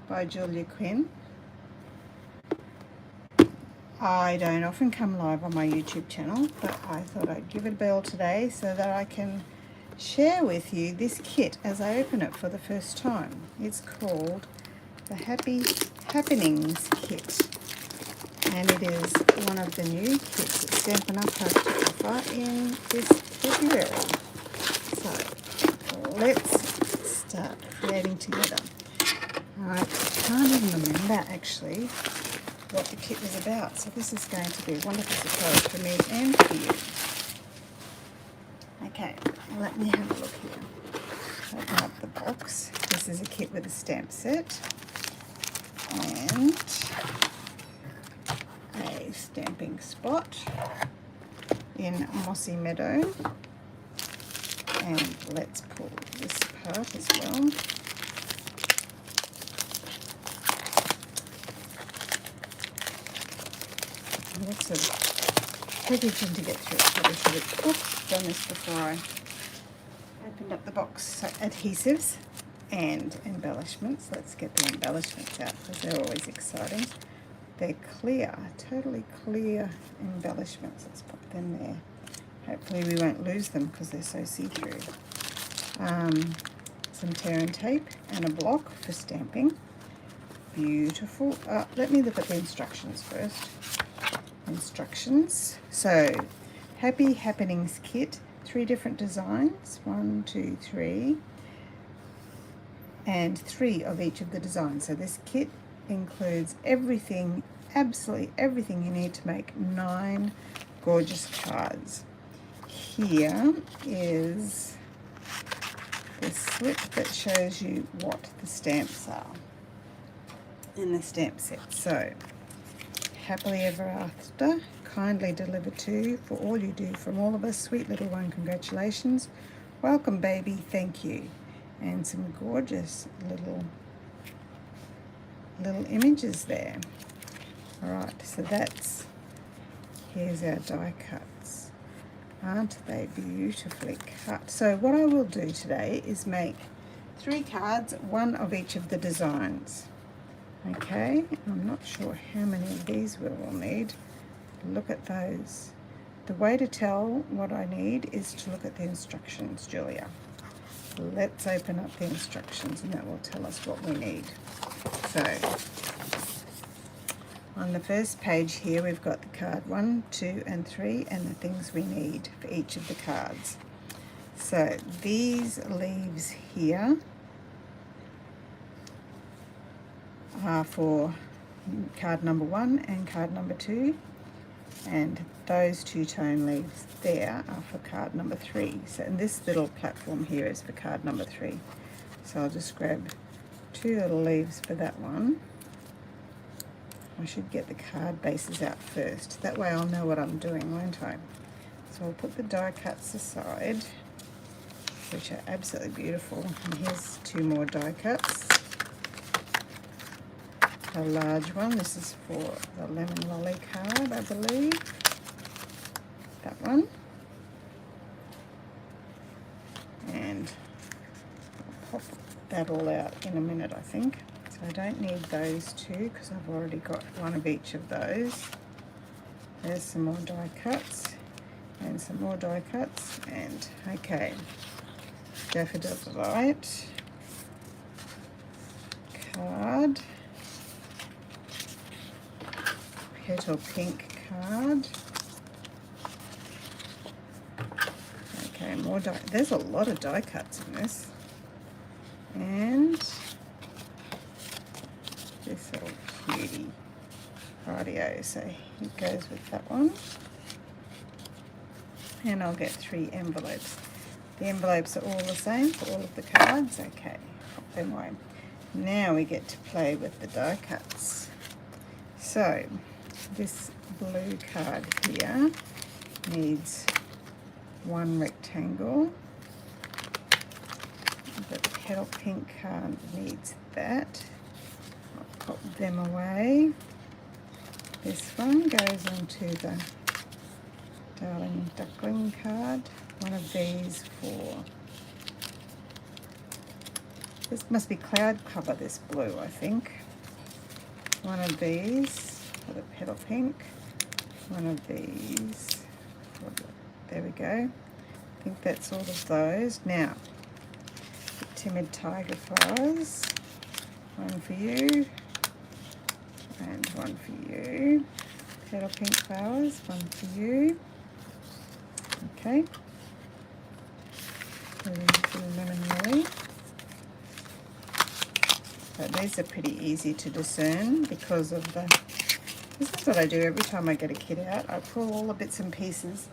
by Julia Quinn. I don't often come live on my YouTube channel, but I thought I'd give it a bell today so that I can share with you this kit as I open it for the first time. It's called the Happy Happenings Kit, and it is one of the new kits that Stampin' Up! Has to offer in this February. So let's start creating together. Alright, I can't even remember actually what the kit was about, so this is going to be a wonderful surprise for me and for you. Okay, let me have a look here. Open up the box. This is a kit with a stamp set and a stamping spot in Mossy Meadow. And let's pull this apart as well. Lots of packaging to get through. Probably should have done this before I opened up the box. So adhesives and embellishments. Let's get the embellishments out because they're always exciting. They're clear, totally clear embellishments. Let's pop them there. Hopefully we won't lose them because they're so see-through. Some tear and tape and a block for stamping. Beautiful. Let me look at the instructions first. Instructions. So, Happy Happenings Kit. 3 different designs. 1, 2, 3. And 3 of each of the designs. So this kit includes everything, absolutely everything you need to make 9 gorgeous cards. Here is the slip that shows you what the stamps are in the stamp set. So, happily ever after, kindly delivered to, for all you do, from all of us, sweet little one, congratulations, welcome baby, thank you, and some gorgeous little images there. Alright, so here's our die cuts. Aren't they beautifully cut? So what I will do today is make 3 cards, 1 of each of the designs. Okay, I'm not sure how many of these we will need. Look at those. The way to tell what I need is to look at the instructions, Julia. Let's open up the instructions and that will tell us what we need. So, on the first page here we've got the card 1, 2 and 3 and the things we need for each of the cards. So, these leaves here are for card number 1 and card number 2, and those 2 tone leaves there are for card number 3. So, and this little platform here is for card number 3. So I'll just grab 2 little leaves for that one. I should get the card bases out first. That way I'll know what I'm doing, won't I? So I'll put the die cuts aside, which are absolutely beautiful. And here's 2 more die cuts. A large one. This is for the Lemon Lolly card, I believe. That one. And I'll pop that all out in a minute, I think. So I don't need those 2 because I've already got 1 of each of those. There's some more die cuts and some more die cuts. And okay, Daffodilite card. Petal Pink card. Okay, more die. There's a lot of die cuts in this. And this little cutie. Rightio, so it goes with that one. And I'll get 3 envelopes. The envelopes are all the same for all of the cards. Okay, pop them away. Now we get to play with the die cuts. So, this blue card here needs 1 rectangle. The Petal Pink card needs that. I'll pop them away. This one goes onto the Darling Duckling card. One of these for This must be cloud cover, this blue, I think. One of these for the petal pink. One of these for the, there we go. I think that's all of those. Now, the timid tiger flowers. One for you. And one for you. Petal pink flowers, one for you. Okay. Moving to the lemon lily. So these are pretty easy to discern because of the, this is what I do every time I get a kit out. I pull all the bits and pieces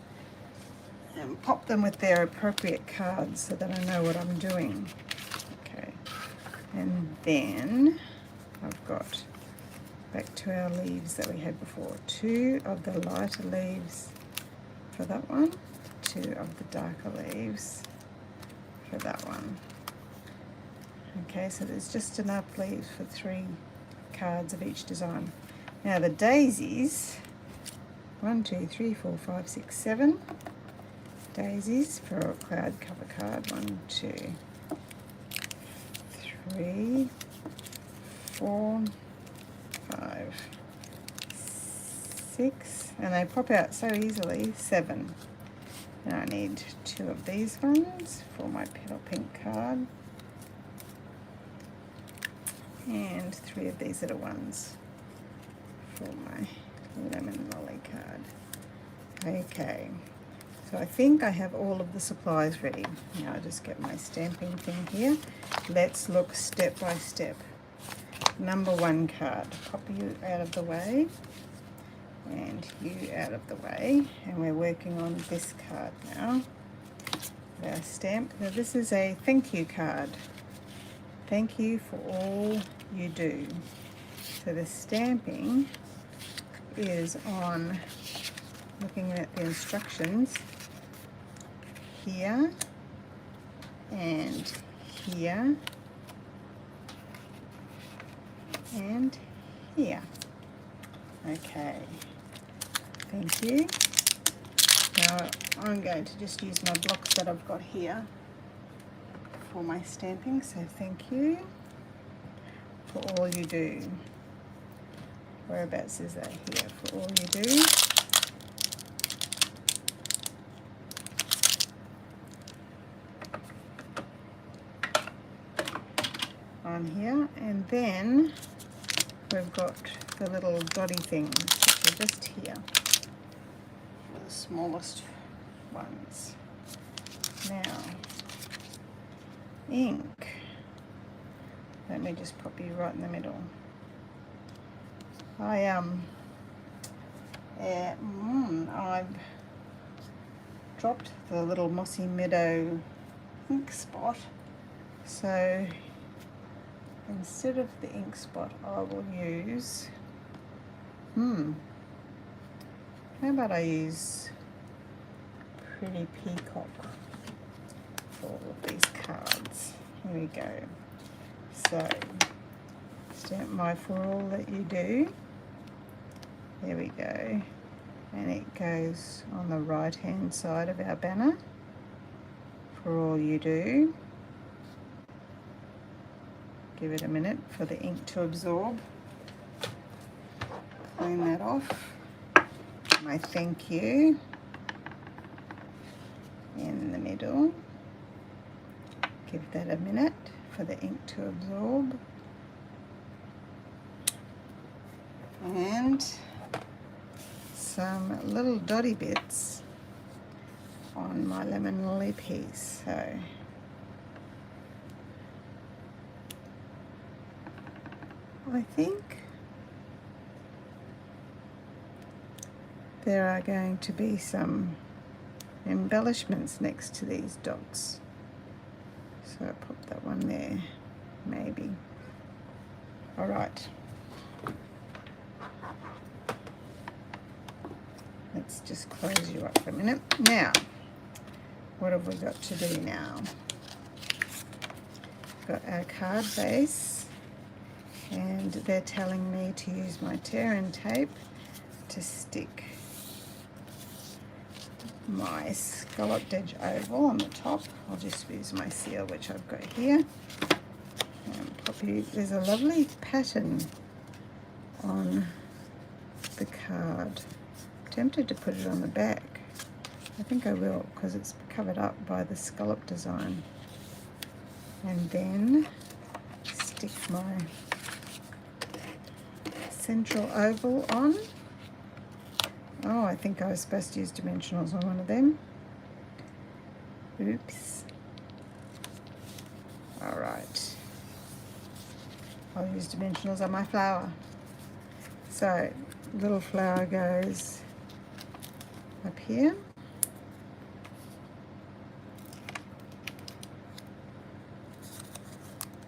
and pop them with their appropriate cards so that I know what I'm doing. Okay. And then I've got, back to our leaves that we had before, 2 of the lighter leaves for that one, 2 of the darker leaves for that one. Okay, so there's just enough leaves for 3 cards of each design. Now the daisies, 1, 2, 3, 4, 5, 6, 7 daisies for a cloud cover card. 1, 2, 3, 4, 5, 6, and they pop out so easily. 7. Now I need 2 of these ones for my petal pink card, and 3 of these little ones for my lemon lolly card. Okay, so I think I have all of the supplies ready. Now I'll just get my stamping thing here. Let's look step by step. Number 1 card, pop you out of the way and you out of the way, and we're working on this card now. Our stamp. Now this is a thank you card. Thank you for all you do. So the stamping is on, looking at the instructions, here and here and here. Okay, thank you. Now I'm going to just use my blocks that I've got here for my stamping. So thank you for all you do. Whereabouts is that? Here, for all you do. On here, and then we've got the little dotty things, which are just here, the smallest ones. Now, ink. Let me just pop you right in the middle. I've dropped the little Mossy Meadow ink spot, so instead of the ink spot I will use, how about I use Pretty Peacock for all of these cards. Here we go. So stamp my for all that you do. There we go. And it goes on the right hand side of our banner. For all you do. Give it a minute for the ink to absorb. Clean that off. My thank you in the middle. Give that a minute for the ink to absorb. And some little dotty bits on my lemon lily piece. So I think there are going to be some embellishments next to these dots. So I'll pop that one there, maybe. All right. Let's just close you up for a minute. Now, what have we got to do now? We've got our card base, and they're telling me to use my tear and tape to stick my scalloped edge oval on the top. I'll just use my seal, which I've got here. to, there's a lovely pattern on the card. I'm tempted to put it on the back. I think I will, because it's covered up by the scallop design. And then stick my central oval on. Oh, I think I was supposed to use dimensionals on one of them. Oops. All right. I'll use dimensionals on my flower. So, little flower goes up here.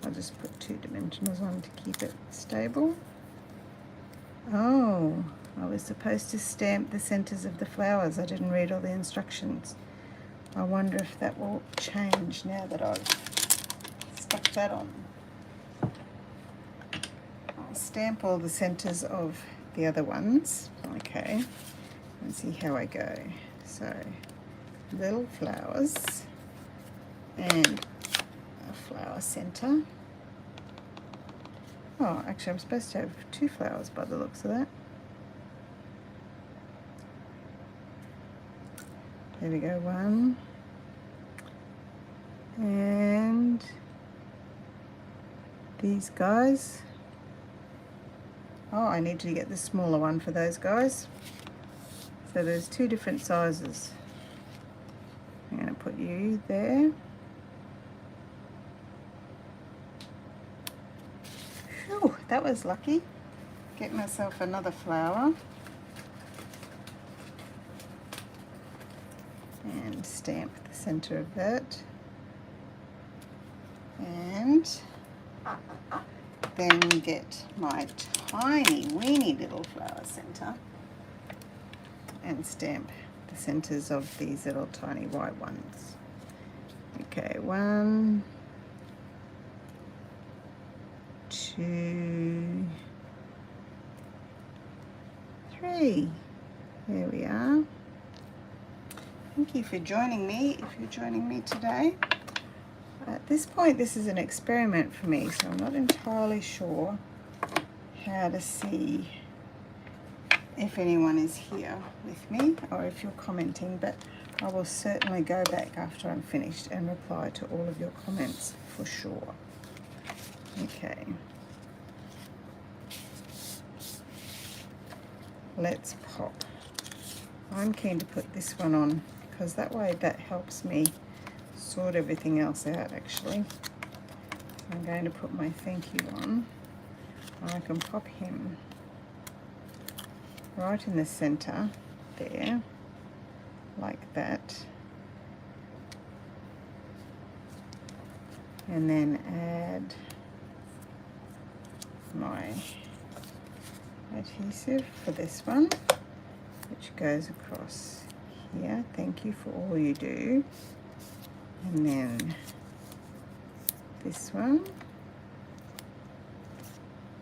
I'll just put 2 dimensionals on to keep it stable. Oh, I was supposed to stamp the centers of the flowers. I didn't read all the instructions. I wonder if that will change now that I've stuck that on. I'll stamp all the centers of the other ones. Okay, and see how I go. So, little flowers and a flower center. Oh, actually I'm supposed to have 2 flowers by the looks of that. There we go, 1. And these guys. Oh, I need to get the smaller one for those guys. So there's 2 different sizes. I'm going to put you there. Phew, that was lucky. Get myself another flower. And stamp the center of that. And then get my tiny, weeny little flower center and stamp the centers of these little tiny white ones. Okay, 1, 2, 3. There we are. Thank you for joining me, if you're joining me today. At this point, this is an experiment for me, so I'm not entirely sure how to see if anyone is here with me or if you're commenting, but I will certainly go back after I'm finished and reply to all of your comments for sure. Okay. Let's pop. I'm keen to put this one on because that way that helps me sort everything else out actually. So I'm going to put my thank you on. I can pop him right in the center there, like that. And then add my adhesive for this one, which goes across here. Thank you for all you do. And then this one,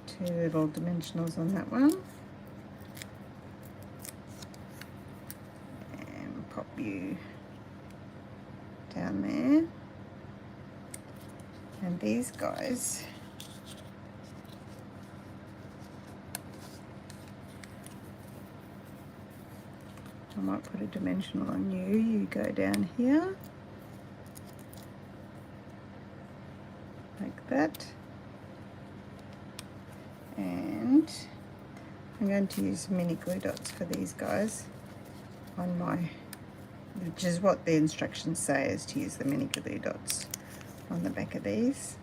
2 little dimensionals on that one, and pop you down there. And these guys, I might put a dimensional on you. You go down here like that, and I'm going to use mini glue dots for these guys on my, which is what the instructions say, is to use the mini glue dots on the back of these.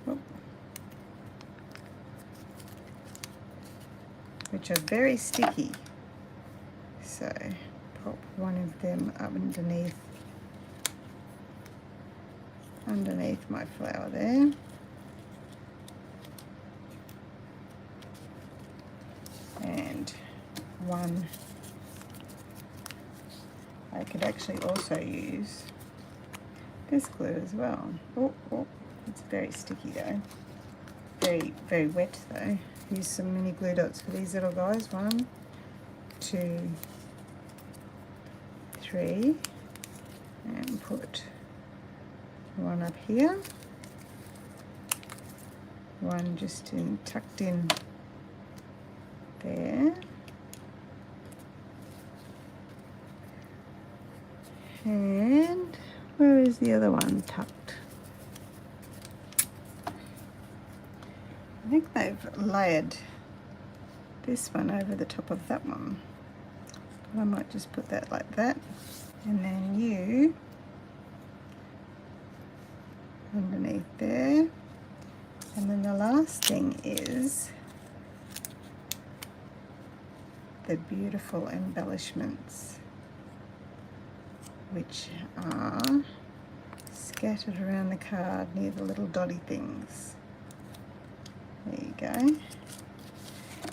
Oh. Which are very sticky. So pop one of them up underneath my flower there. And one, I could actually also use this glue as well. Oh, it's very sticky though. Very, very wet though. Use some mini glue dots for these little guys. 1, 2, 3, and put one up here, one just tucked in there. And where is the other one tucked? I think they've layered this one over the top of that one. But I might just put that like that. And then you underneath there. And then the last thing is the beautiful embellishments, which are scattered around the card near the little dotty things. There you go.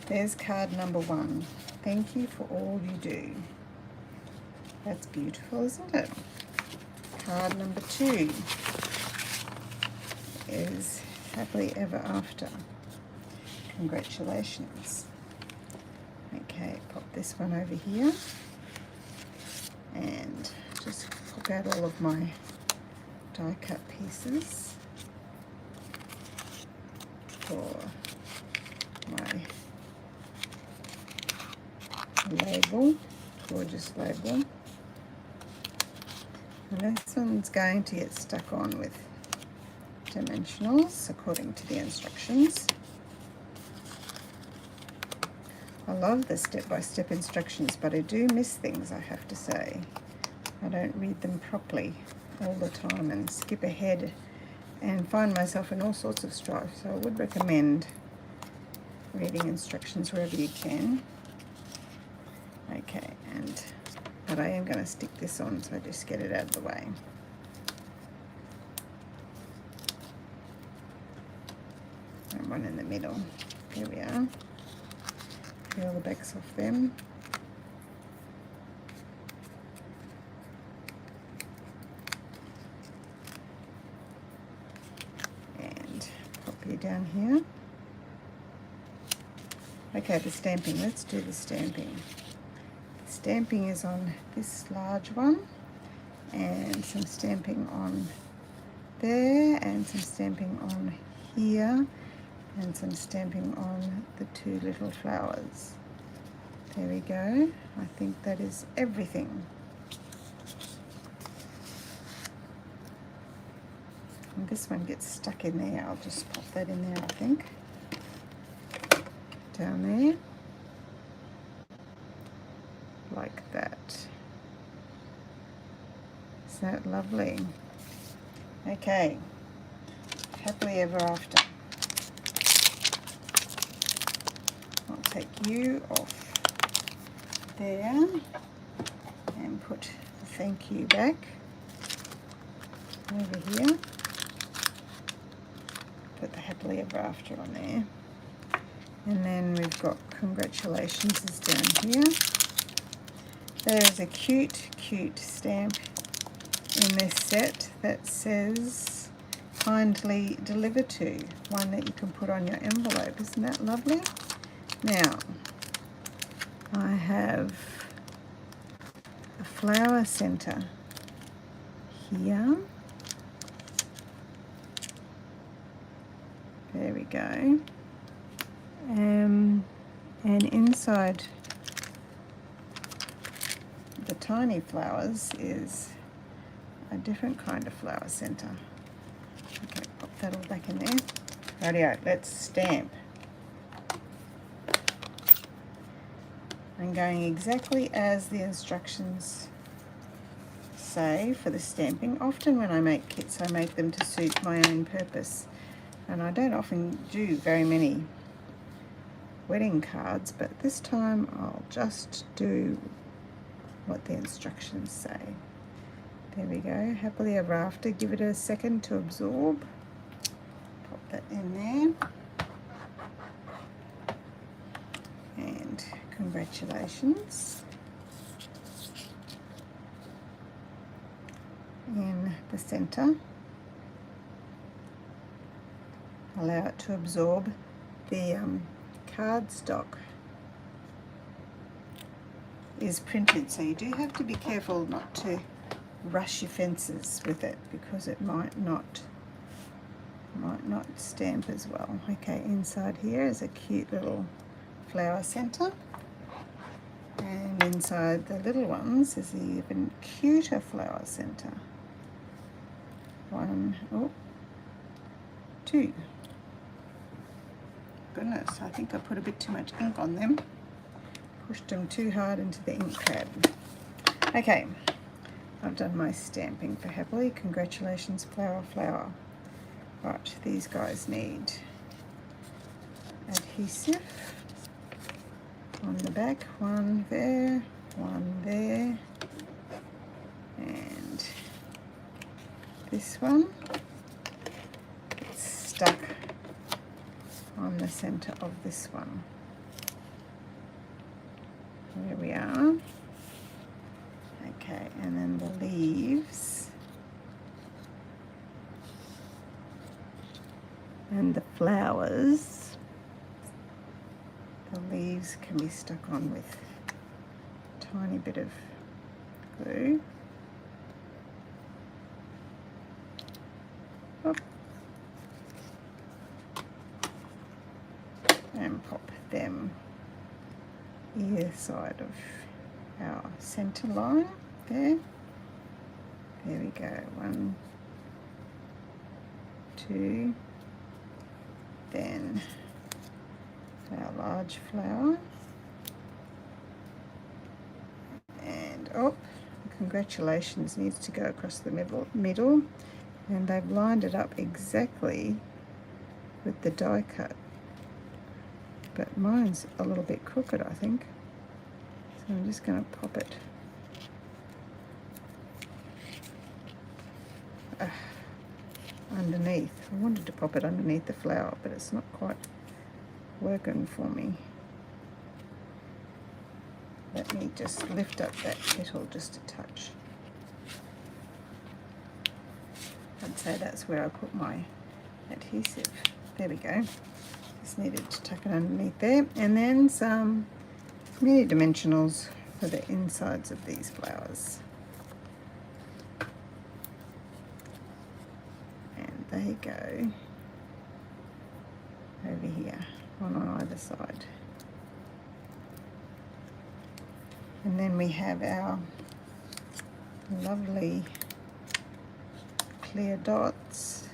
There's card number 1. Thank you for all you do. That's beautiful, isn't it? Card number 2 is happily ever after. Congratulations. Okay, pop this one over here and just pop out all of my die cut pieces for my label, gorgeous label. And this one's going to get stuck on with dimensionals according to the instructions. I love the step-by-step instructions, but I do miss things, I have to say. I don't read them properly all the time and skip ahead and find myself in all sorts of strife. So I would recommend reading instructions wherever you can. Okay, but I am going to stick this on, so I just get it out of the way. And one in the middle. There we are. Peel the backs off them. And pop you down here. Okay, the stamping. Let's do the stamping. The stamping is on this large one, and some stamping on there, and some stamping on here, and some stamping on the 2 little flowers. There we go. I think that is everything. And this one gets stuck in there. I'll just pop that in there, I think. Down there. Like that. Is that lovely? Okay. Happily ever after. I'll take you off there and put the thank you back over here. Put the happily ever after on there. And then we've got congratulations is down here. There's a cute, cute stamp in this set that says kindly deliver to, one that you can put on your envelope. Isn't that lovely? Now, I have a flower center here. There we go. And inside the tiny flowers is a different kind of flower center. Okay, pop that all back in there. Rightio, let's stamp. I'm going exactly as the instructions say for the stamping. Often when I make kits, I make them to suit my own purpose. And I don't often do very many wedding cards, but this time I'll just do what the instructions say. There we go, happily ever after. Give it a second to absorb. Pop that in there. And congratulations. In the center. Allow it to absorb. The cardstock is printed, so you do have to be careful not to rush your fences with it, because it might not might not stamp as well. Okay, inside here is a cute little flower center, and inside the little ones is the even cuter flower center. 1, oh, 2. Goodness, I think I put a bit too much ink on them. Pushed them too hard into the ink pad. Okay, I've done my stamping for happily. Congratulations, flower, flower. Right, these guys need adhesive on the back. 1 there, 1 there, and this one gets stuck on the center of this one. There we are. Okay, and then the leaves and the flowers, the leaves can be stuck on with a tiny bit of glue. Up. And pop them either side of our center line there. There we go. 1, 2. Then our large flower. And oh, congratulations needs to go across the middle, and they've lined it up exactly with the die cut. But mine's a little bit crooked, I think. So I'm just going to pop it underneath. I wanted to pop it underneath the flower, but it's not quite working for me. Let me just lift up that petal just a touch. I'd say that's where I put my adhesive. There we go. Just needed to tuck it underneath there, and then some mini dimensionals for the insides of these flowers. And they go over here, one on either side. And then we have our lovely clear dots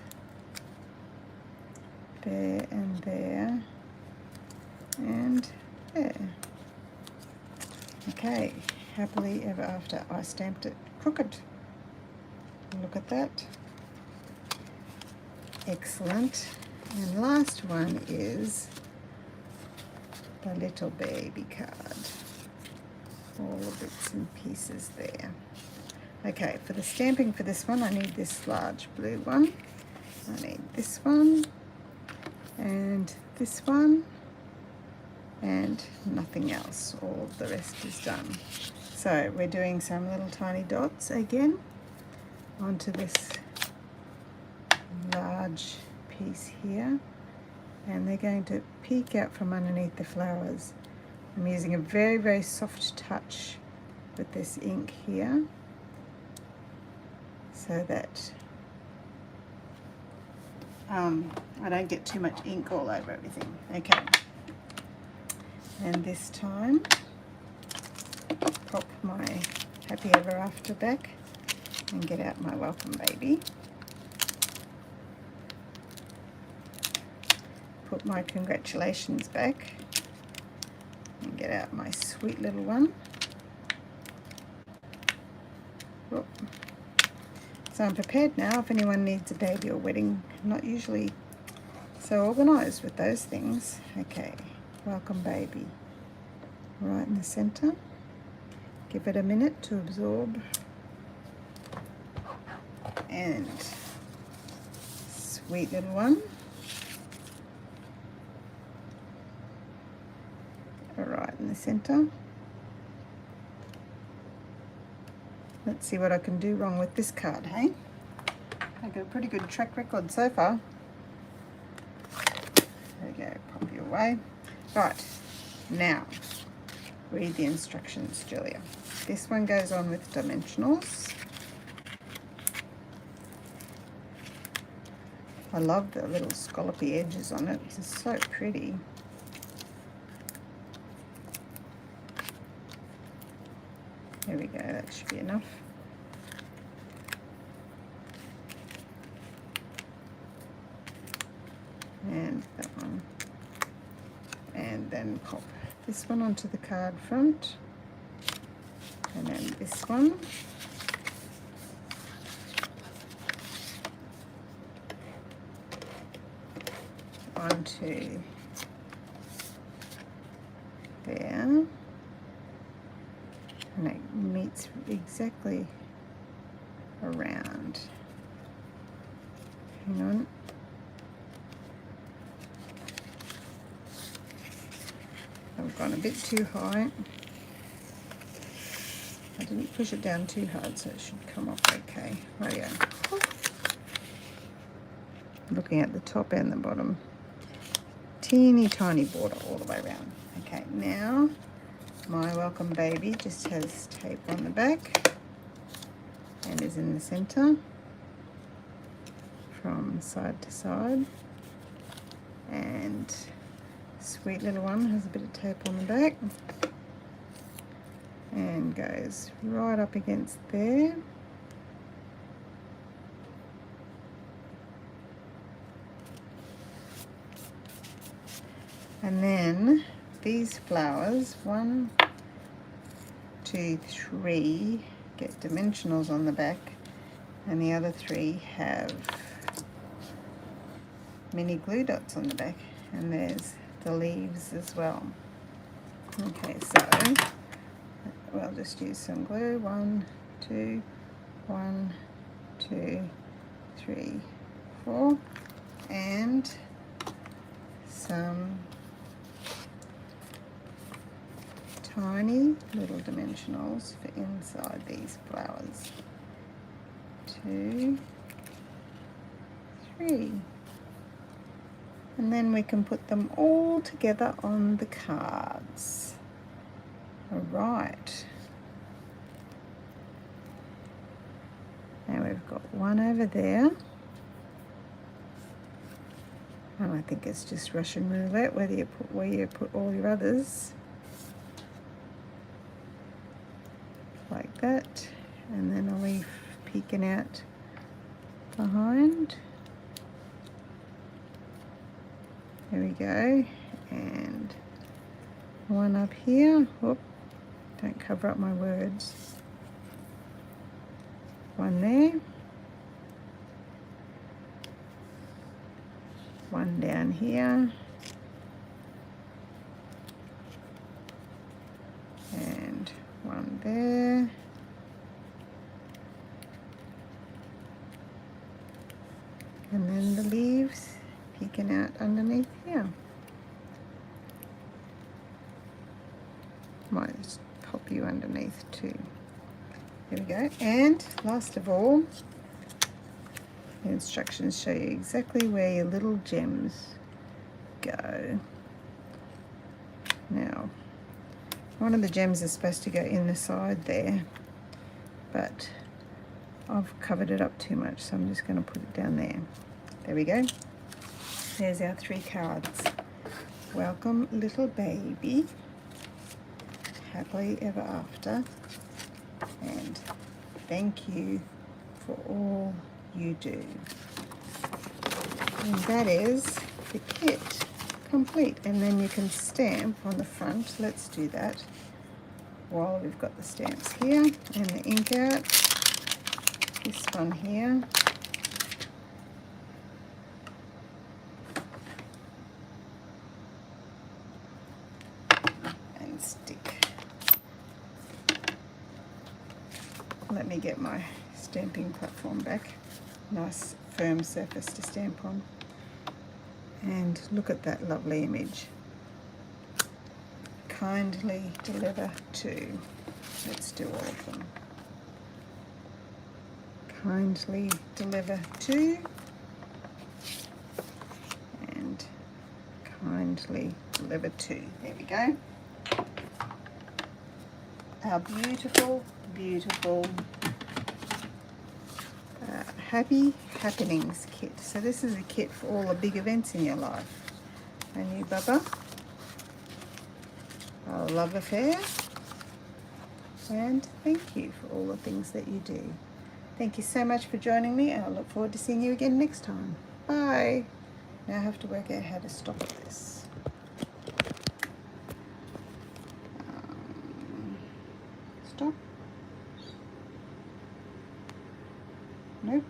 there and there and there. Okay, happily ever after. I stamped it crooked. Look at that. Excellent. And last one is the little baby card. All the bits and pieces there. Okay, for the stamping for this one, I need this large blue one. I need this one and this one and nothing else. All of the rest is done. So we're doing some little tiny dots again onto this large piece here, and they're going to peek out from underneath the flowers. I'm using a very, very soft touch with this ink here so that I don't get too much ink all over everything. Okay, and this time pop my Happy Ever After back and get out my Welcome Baby. Put my Congratulations back and get out my sweet little one. Whoop. So I'm prepared now if anyone needs a baby or wedding. I'm not usually so organised with those things. Okay, Welcome Baby right in the centre. Give it a minute to absorb. And sweet little one. Right in the centre. Let's see what I can do wrong with this card, hey? I've got a pretty good track record so far. There we go, pop you away. Right, now, read the instructions, Julia. This one goes on with dimensionals. I love the little scallopy edges on it. It's so pretty. There we go, that should be enough. And that one. And then pop this one onto the card front. And then this one. Onto there. And it meets exactly around. Hang on. I've gone a bit too high. I didn't push it down too hard, so it should come off okay. Rightio. Looking at the top and the bottom. Teeny tiny border all the way around. Okay, now my welcome baby just has tape on the back and is in the center from side to side, and sweet little one has a bit of tape on the back and goes right up against there. And then these flowers, 1, 2, 3, get dimensionals on the back, and the other 3 have mini glue dots on the back, and there's the leaves as well. Okay, so we'll just use some glue. 1, 2, 1, 2, 3, 4, and some tiny little dimensionals for inside these flowers. 2, 3. And then we can put them all together on the cards. Alright. Now we've got one over there. And I think it's just Russian roulette where you put all your others. Like that, and then a leaf peeking out behind. There we go, and one up here. Whoop, don't cover up my words. One there, one down here, and one there, and then the leaves peeking out underneath here. Might just pop you underneath too. There we go. And last of all, the instructions show you exactly where your little gems go. Now, one of the gems is supposed to go in the side there, but I've covered it up too much, so I'm just going to put it down there. There we go. There's our 3 cards. Welcome, little baby. Happily ever after. And thank you for all you do. And that is the kit complete. And then you can stamp on the front. Let's do that while we've got the stamps here and the ink out. This one here. And stick. Let me get my stamping platform back. Nice firm surface to stamp on. And look at that lovely image. Kindly deliver to. Let's do all of them. Kindly deliver to. And kindly deliver to. There we go. Our beautiful, beautiful Happy Happenings kit. So this is a kit for all the big events in your life. A new Bubba, a love affair, and thank you for all the things that you do. Thank you so much for joining me, and I look forward to seeing you again next time. Bye. Now I have to work out how to stop this. Stop. Nope.